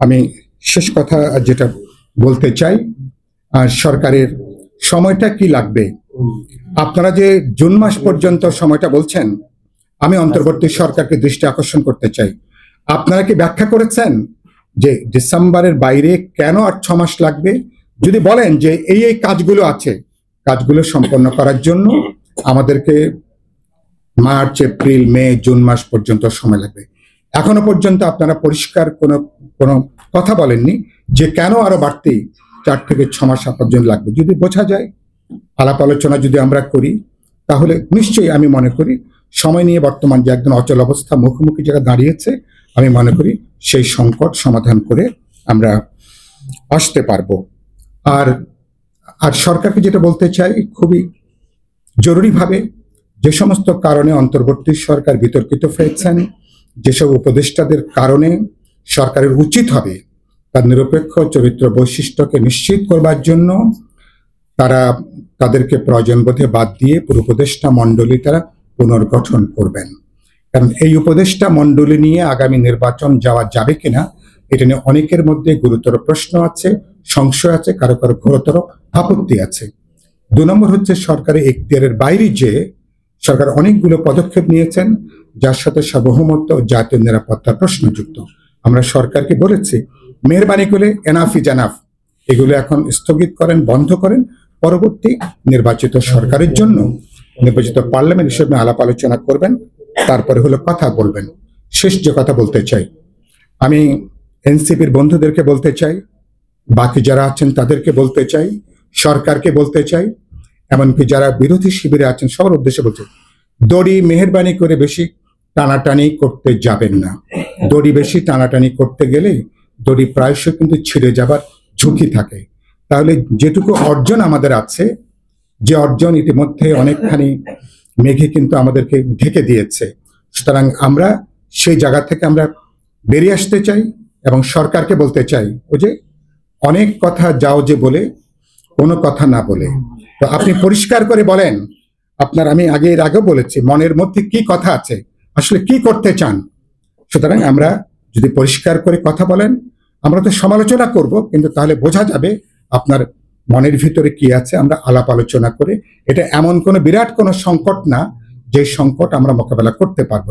আমি শেষ কথা যেটা বলতে চাই, আর সরকারের সময়টা কি লাগবে, আপনারা যে জুন মাস পর্যন্ত সময়টা বলছেন, আমি অন্তর্বর্তী সরকারকে দৃষ্টি আকর্ষণ করতে চাই। আপনারা কি ব্যাখ্যা করেছেন যে ডিসেম্বরের বাইরে কেন আর 6 মাস লাগবে? যদি বলেন যে এই কাজগুলো আছে, কাজগুলো সম্পন্ন করার জন্য আমাদেরকে মার্চ, এপ্রিল, মে, জুন মাস পর্যন্ত সময় লাগবে। এখনো পর্যন্ত আপনারা পরিষ্কার কোনো কথা বলেননি যে কেন আরো বাড়তি 4 থেকে 6 মাস পর্যন্ত লাগবে। যদি বোঝা যায়, আলাপ আলোচনা যদি আমরা করি, তাহলে নিশ্চয়ই আমি মনে করি সময় নিয়ে বর্তমান যে একদম অচল অবস্থা মুখোমুখি যারা দাঁড়িয়েছে, আমি মনে করি সেই সংকট সমাধান করে আমরা আসতে পারবো। আর আর সরকারকে যেটা বলতে চাই, খুবই জরুরিভাবে যে সমস্ত কারণে অন্তর্বর্তী সরকার বিতর্কিত হয়েছেন, যেসব উপদেষ্টাদের কারণে সরকারের উচিত হবে তার নিরপেক্ষ চরিত্র বৈশিষ্ট্যকে নিশ্চিত করবার জন্য তাদেরকে প্রয়োজন বোধে বাদ দিয়ে পুরো উপদেষ্টা মণ্ডলী তারা পুনর্গঠন করবেন। কারণ এই উপদেষ্টা মণ্ডলী নিয়ে আগামী নির্বাচন যাওয়া যাবে কিনা, এটা নিয়ে অনেকের মধ্যে গুরুতর প্রশ্ন আছে, সংশয় আছে, কারো কারো ঘোরতর আপত্তি আছে। 2 নম্বর হচ্ছে সরকারের এখতিয়ারের বাইরে যে সরকার অনেকগুলো পদক্ষেপ নিয়েছেন যার সাথে সার্বভৌমত্ব ও জাতীয় নিরাপত্তার প্রশ্নযুক্ত। আমরা সরকারকে বলেছি, মেহরবানি করে এনাফ ইজ এনাফ, এগুলো এখন স্থগিত করেন, বন্ধ করেন। পরবর্তী নির্বাচিত সরকারের জন্য নির্বাচিত পার্লামেন্ট হিসেবে আলাপ আলোচনা করবেন, তারপরে হলো কথা বলবেন। শেষ যে কথা বলতে চাই, আমি এনসিপির বন্ধুদেরকে বলতে চাই, বাকি যারা আছেন তাদেরকে বলতে চাই, সরকারকে বলতে চাই, এমনকি যারা বিরোধী শিবিরে আছেন সবার উদ্দেশ্যে বলছে, দড়ি মেহরবানি করে বেশি টানাটানি করতে যাবেন না। দড়ি বেশি টানাটানি করতে গেলে দড়ি প্রায়শ কিন্তু ছিঁড়ে যাবার ঝুঁকি থাকে। তাহলে যেটুকু অর্জন আমাদের আছে, যে অর্জন ইতিমধ্যে অনেকখানি মেঘে কিন্তু আমাদেরকে ঢেকে দিয়েছে, সুতরাং আমরা সেই জায়গা থেকে আমরা বেরিয়ে আসতে চাই এবং সরকারকে বলতে চাই, ও যে অনেক কথা যাও যে বলে কোনো কথা না বলে। তো আপনি পরিষ্কার করে বলেন আপনার, আমি এর আগেও বলেছি, মনের মধ্যে কি কথা আছে, আসলে কি করতে চান। সুতরাং আমরা যদি পরিষ্কার করে কথা বলেন, আমরা তো সমালোচনা করব, কিন্তু তাহলে বোঝা যাবে আপনার মনের ভিতরে কি আছে। আমরা আলাপ আলোচনা করে, এটা এমন কোনো বিরাট কোনো সংকট না যে সংকট আমরা মোকাবেলা করতে পারবো না।